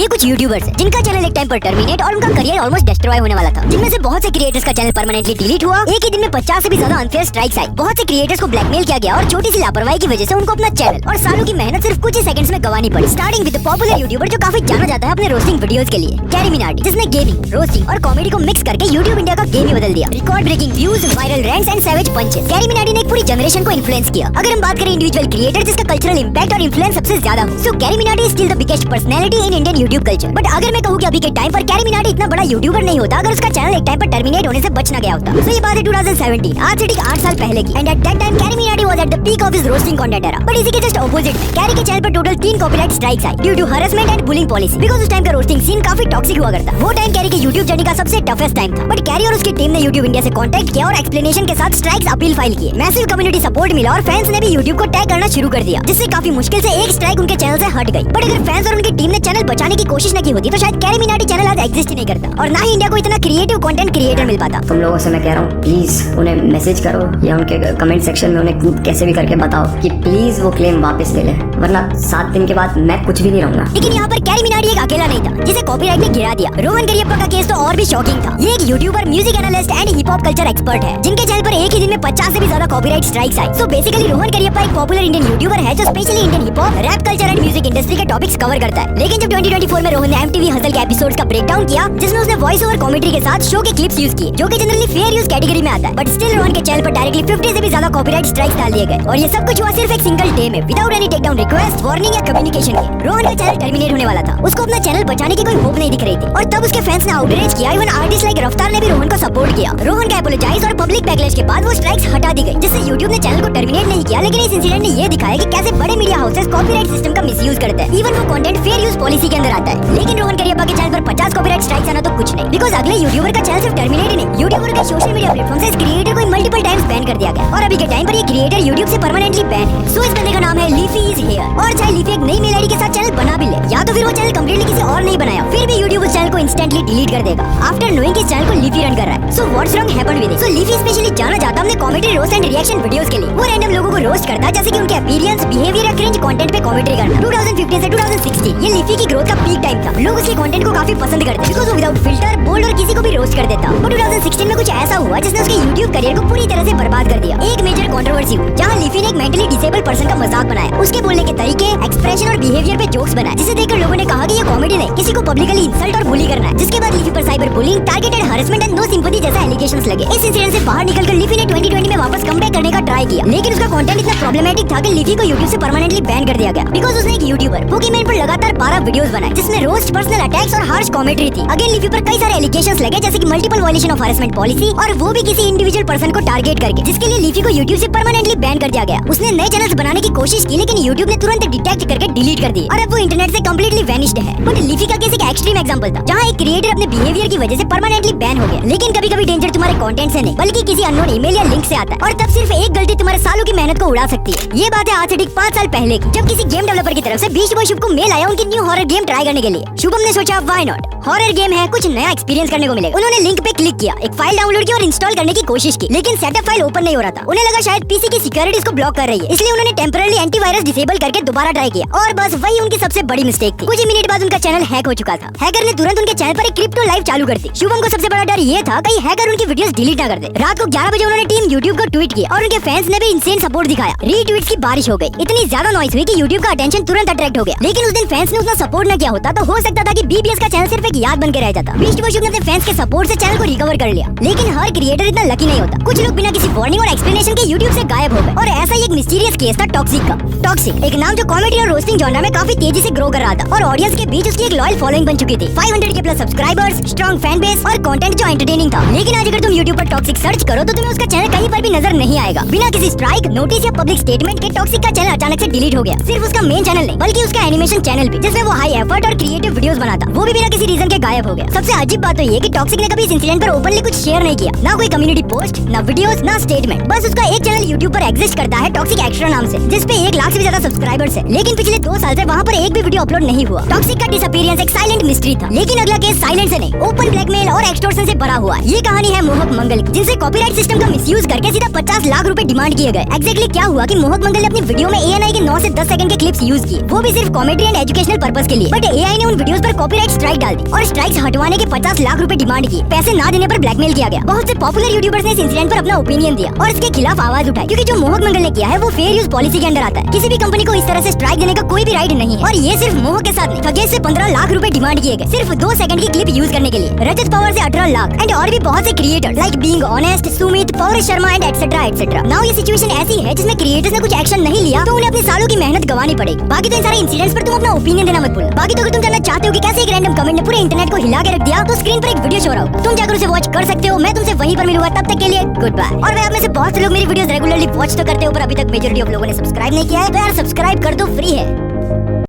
ये कुछ यूट्यूबर्स हैं जिनका चैनल एक टाइम पर टर्मिनेट और उनका करियर ऑलमोस्ट डिस्ट्रॉय होने वाला था, जिनमें से बहुत से क्रिएटर्स का चैनल परमानेंटली डिलीट हुआ। एक ही दिन में 50 से भी ज्यादा अनफेयर स्ट्राइक्स आई। बहुत से क्रिएटर्स को ब्लैकमेल किया गया और छोटी सी लापरवाही की वजह से उनको अपना चैनल और सालों की मेहनत सिर्फ कुछ ही सेकंड्स में गंवानी पड़ी। स्टार्टिंग विद पॉपुलर यूट्यूबर जो काफी जाना जाता है अपने रोस्टिंग वीडियोस के लिए, कैरी मिनाटी, जिसने गेमिंग, रोस्टिंग और कॉमेडी को मिक्स करके यूट्यूब इंडिया का गेम ही बदल दिया। Record breaking views, viral rants and savage punches. Carry Minati ने एक पूरी जनरेशन को इन्फ्लुएंस किया। अगर हम बात करें इंडिविजुअल क्रिएटर जिसका कल्चरल इंपैक्ट और इन्फ्लुएंस सबसे ज्यादा हो, so Carry Minati is still the biggest personality in Indian YouTube culture. But अगर मैं कहूँ कि अभी के टाइम पर कैरी मिनाटी इतना बड़ा यूट्यूबर नहीं होता अगर उसका चैनल एक टाइम पर टर्मिनेट होने से बच ना गया होता। तो ये बात है 2017, आज से ठीक 8 साल पहले की। And at that time Carry Minati was at the peak of his roasting content era. But इसी के जस्ट ऑपोजिट में कैरी के चैनल पर टोटल 3 कॉपीराइट स्ट्राइक्स आई due to harassment and bullying policy. Because उस टाइम का रोस्टिंग सीन काफी टॉक्सिक हुआ करता। वो टाइम कैरी के यूट्यूब जर्नी का सबसे टफेस्ट टाइम था। बट कैरी और उसकी टीम ने यूट्यूब इंडिया से कांटेक्ट किया और एक्सप्लेनेशन के साथ स्ट्राइक्स अपील फाइल किए। मैसिव कम्युनिटी सपोर्ट मिला और फैंस ने भी यूट्यूब को टैग करना शुरू कर दिया, जिससे काफी मुश्किल से एक स्ट्राइक उनके चैनल से हट गई। बट अगर फैंस और उनकी टीम ने चैनल बचाने की कोशिश न की होती तो शायद कैरी मिनाटी चैनल आज एग्जिस्ट ही नहीं करता और ना ही इंडिया को इतना क्रिएटिव कंटेंट क्रिएटर मिल पाता। तुम लोगों से मैं कह रहा हूँ, प्लीज उन्हें मैसेज करो या उनके कमेंट सेक्शन में उन्हें कैसे भी करके बताओ कि प्लीज वो क्लेम वापस ले ले, वरना 7 दिन के बाद मैं कुछ भी नहीं रहूंगा। लेकिन यहाँ पर कैरी मिनाटी एक अकेला नहीं था जिसे कॉपीराइट ने गिरा दिया। रोहन करियप्पा का केस तो और भी शॉकिंग था। ये एक YouTuber, music analyst and hip hop culture expert है जिनके चैनल पर एक ही दिन में 50 से भी ज्यादा कॉपीराइट स्ट्राइक्स आई। सो बेसिकली रोहन करियप्पा एक पॉपुलर इंडियन यूट्यूबर है जो specially Indian hip hop, rap culture and music industry के टॉपिक्स कवर करता है। लेकिन जब 2024 में रोहन ने MTV हसल के एपिसोड्स का ब्रेकडाउन किया जिसमें उसने वॉइस ओवर कॉमेंट्री के साथ शो के क्लिप्स यूज किए, जो कि जनरली फेयर यूज कैटेगरी में आता है। बट स्टिल रोहन के चैनल पर डायरेक्टली 50 से भी ज्यादा कॉपीराइट स्ट्राइक्स डाल दिए गए और ये सब कुछ हुआ सिर्फ एक सिंगल डे में, without any take down request, warning या कम्युनिकेशन के। रोहन का चैनल टर्मिनेट होने वाला था। उसको अपना चैनल बचाने की कोई होप नहीं दिख रही थी और तब उसके फैंस ने आउटरीच किया। इवन आर्टिस्ट लाइक रफ्तार ने भी रोहन को सपोर्ट किया। रोहन का एपोलोजाइज और पब्लिक बैकलैश के बाद वो स्ट्राइक्स हटा दी गई, जिससे यूट्यूब ने चैनल को टर्मिनेट नहीं किया। लेकिन इस इंसिडेंट ने ये दिखाया कि कैसे बड़े मीडिया हाउसेस कॉपीराइट सिस्टम का मिसयूज करते हैं। इवन वो कंटेंट फेयर यूज पॉलिसी के अंदर आता है। लेकिन रोहन करियप्पा के चैनल पर 50 कॉपीराइट स्ट्राइक्स आना तो कुछ नहीं, बिकॉज़ अगले यूट्यूबर का चैनल सिर्फ टर्मिनेट ही नहीं, यूट्यूबर के सोशल मीडिया प्लेटफॉर्म से इस क्रिएटर को मल्टीपल टाइम्स बैन कर दिया गया और अभी के टाइम पर ये क्रिएटर यूट्यूब से परमानेंटली बैन है। सो इस बंदे का नाम है लीफी इज हियर। और चाहे लीफी एक नई मेल आईडी के साथ चैनल बना भी ले या तो फिर वो चैनल कंप्लीटली किसी और नहीं बनाया, फिर भी यूट्यूब उस चैनल को इंस्टेंटली डिलीट कर देगा आफ्टर नोइंग कि चैनल को लीफी रन कर रहा है। So what's wrong happened with it? So leafy specially जाना जाता है अपने comedy, roast and reaction videos के लिए। वो रैंडम लोगों को रोस्ट करता है जैसे कि उनके अपीयरेंस, बिहेवियर या क्रिंज कंटेंट पे कमेंट्री करना। 2015 से 2016 ये लीफी की ग्रोथ का पीक टाइम था। लोग उसके कंटेंट को काफी पसंद करते हैं बिकॉज़ वो विदाउट फिल्टर, बोल्ड और किसी को भी रोस्ट कर देता। बट 2016 में कुछ ऐसा हुआ जिसने उसके यूट्यूब करियर को पूरी तरह से बर्बाद कर दिया। एक मेजर कंट्रोवर्सी हुई जहां लीफी ने एक मेंटली डिसेबल्ड पर्सन का मजाक बनाया, उसके बोलने के तरीके, एक्सप्रेशन और बिहेवियर पे जोक्स बनाए, जिसे देखकर लोगों ने कहा कि ये कॉमेडी नहीं, किसी को पब्लिकली इंसल्ट और बुली करना है। जिसके बाद लीफी पर cyber bullying, targeted harassment and no sympathy जैसे एलिगेशंस लगे। इस इंसिडेंट से बाहर निकलकर लीफी ने 2020 में वापस कमबैक करने का ट्राई किया, लेकिन उसका कंटेंट इतना प्रॉब्लमेटिक था कि लीफी को यूट्यूब से परमानेंटली बैन कर दिया गया बिकॉज़ उसने एक यूट्यूबर पोकेमॉन पर लगातार 12 वीडियोस बनाए जिसमें रोस्ट, पर्सनल अटैक्स और हार्श कमेंट्री थी। अगेन लीफी पर कई सारे एलिगेशंस लगे जैसे कि multiple violation of harassment policy और वो भी किसी इंडिविजुअल पर्सन को टारगेट करके, जिसके लिए लीफी को यूट्यूब से परमानेंटली बैन कर दिया गया। उसने नए चैनल्स बनाने की कोशिश की लेकिन यूट्यूब ने तुरंत डिटेक्ट करके डिलीट कर दिए और अब वो इंटरनेट से कंप्लीटली वैनिश्ड है। बट लीफी का केस एक एक्सट्रीम एग्जांपल था जहां एक क्रिएटर अपने बिहेवियर की वजह से परमानेंटली बैन हो गया। लेकिन कभी-कभी डेंजर तुम्हारे कंटेंट से नहीं बल्कि किसी अननोन ईमेल या लिंक से आता है और तब सिर्फ एक गलती तुम्हारे सालों की मेहनत को उड़ा सकती है। ये बात है आज से ठीक 5 साल पहले की, जब किसी गेम डेवलपर की तरफ से बीच बॉय शुभ को मेल आया उनकी न्यू हॉरर गेम ट्राई करने के लिए। शुभम ने सोचा व्हाई नॉट, हॉरर गेम है, कुछ नया एक्सपीरियंस करने को मिलेगा। उन्होंने लिंक पे क्लिक किया, एक फाइल डाउनलोड की और इंस्टॉल करने की कोशिश की, लेकिन सेटअप फाइल ओपन नहीं हो रहा था। उन्हें लगा शायद पीसी की सिक्योरिटी इसको ब्लॉक कर रही है, इसलिए उन्होंने टेम्पररी एंटीवायरस डिसेबल करके दोबारा ट्राई किया और बस वही उनकी सबसे बड़ी मिस्टेक थी। कुछ ही मिनट बाद उनका चैनल हैक हो चुका था। हैकर ने तुरंत उनके चैनल पर एक क्रिप्टो लाइव चालू कर दी। शुभम को सबसे बड़ा डर ये था कहीं हैकर उनकी वीडियोस डिलीट ना कर दे। रात को 11 बजे उन्होंने टीम यूट्यूब को ट्वीट किया और उनके फैंस ने भी इंसेन सपोर्ट दिखाया। रीट्वीट्स की बारिश हो गई, इतनी ज्यादा नॉइस हुई कि यूट्यूब का अटेंशन तुरंत अट्रैक्ट हो गया। लेकिन उस दिन फैंस ने उतना सपोर्ट न किया होता तो हो सकता था कि बीबीएस का चैनल सिर्फ एक याद बन के रह जाता। बीस्ट बॉय शुभ ने अपने फैंस के सपोर्ट से चैनल को रिकवर कर लिया, लेकिन हर क्रिएटर इतना लकी नहीं होता। कुछ लोग बिना किसी वार्निंग और एक्सप्लेनेशन के यूट्यूब से गायब हो गए और ऐसा ही एक मिस्टीरियस केस था टॉक्सिक का। टॉक्सिक एक नाम जो कॉमेडी और रोस्टिंग जॉनर में काफी तेजी से ग्रो कर रहा था और ऑडियंस के बीच उसकी एक लॉयल फॉलोइंग बन चुकी थी। 500 के plus subscribers, strong fan base और कंटेंट जो एंटरटेनिंग था। लेकिन आज अगर तुम यूट्यूब पर टॉक्सिक सर्च करो तो तुम्हें उसका चैनल कहीं पर भी नजर नहीं आएगा। बिना किसी स्ट्राइक, नोटिस या पब्लिक स्टेटमेंट के टॉक्सिक का चैनल अचानक से डिलीट हो गया। सिर्फ उसका मेन चैनल नहीं बल्कि उसका एनिमेशन चैनल भी, जिसमें वो हाई एफर्ट और क्रिएटिव वीडियोस बनाता, वो भी बिना किसी रीजन के गायब हो गया। सबसे अजीब बात तो ये कि टॉक्सिक ने कभी इस इंसिडेंट पर ओपनली कुछ शेयर नहीं किया, ना कोई कम्युनिटी पोस्ट, ना वीडियोस, ना स्टेटमेंट। बस उसका एक चैनल यूट्यूब पर एग्जिस्ट करता है टॉक्सिक एक्स्ट्रा नाम से, जिसपे 1 लाख से भी ज्यादा सब्सक्राइबर्स है। लेकिन पिछले 2 साल से वहाँ पर एक भी वीडियो अपलोड नहीं हुआ। टॉक्सिक का डिसअपीयरेंस एक साइलेंट मिस्ट्री था। लेकिन अगला केस साइलेंट से नहीं, ओपन ब्लैकमेल और एक्सटॉर्शन से भरा हुआ है। ये कहानी है मोहक मंगल की, जिनसे कॉपीराइट सिस्टम का मिसयूज करके सीधा 50 लाख रुपए डिमांड किए गए। एग्जैक्टली क्या हुआ कि मोहक मंगल ने अपनी वीडियो में ANI के 9 से 10 सेकंड के क्लिप्स यूज किए, वो भी सिर्फ कॉमेडी एंड एजुकेशनल पर्पस के लिए। बट AI ने उन वीडियोस पर कॉपीराइट स्ट्राइक डाल दी और स्ट्राइक्स हटवाने के 50 लाख रुपए डिमांड किए। पैसे ना देने पर ब्लैकमेल किया गया। बहुत से पॉपुलर यूट्यूबर्स ने इस इंसिडेंट पर अपना ओपिनियन दिया और इसके खिलाफ आवाज उठाई, क्योंकि जो मोहक मंगल ने किया है वो फेयर यूज पॉलिसी के अंदर आता है। किसी भी कंपनी को इस तरह से स्ट्राइक देने का कोई भी राइट नहीं है। और ये सिर्फ मोहक के साथ नहीं, थगेश से 15 लाख रुपए डिमांड किए गए सिर्फ 2 सेकंड की क्लिप यूज करने के लिए। रजत पवार से 18 लाख एंड और भी बहुत से creators like being honest, Sumit, power Sharma and etcetera etcetera. Now ये सिचुएशन ऐसी है जिसमें क्रिएटर्स ने कुछ एक्शन नहीं लिया तो उन्हें अपने सालों की मेहनत गंवानी पड़ेगी। बाकी तो इन सारे इंसिडेंट्स पर तुम अपना ओपिनियन देना मत भूलना। बाकी तो अगर तुम जानना चाहते हो कि कैसे एक रैंडम कमेंट ने पूरे इंटरनेट को हिला के रख दिया, तो स्क्रीन पर एक वीडियो शो रहा होगा, तुम जाकर उसे वॉच कर सकते हो। मैं तुमसे वहीं पर मिलूंगा, तब तक के लिए गुड बाय। और मैं आप में से बहुत से लोग मेरी वीडियोस रेगुलरली वॉच तो करते हो, पर अभी तक मेजॉरिटी ऑफ लोगों ने सब्सक्राइब नहीं किया है, तो यार सब्सक्राइब कर दो, फ्री है।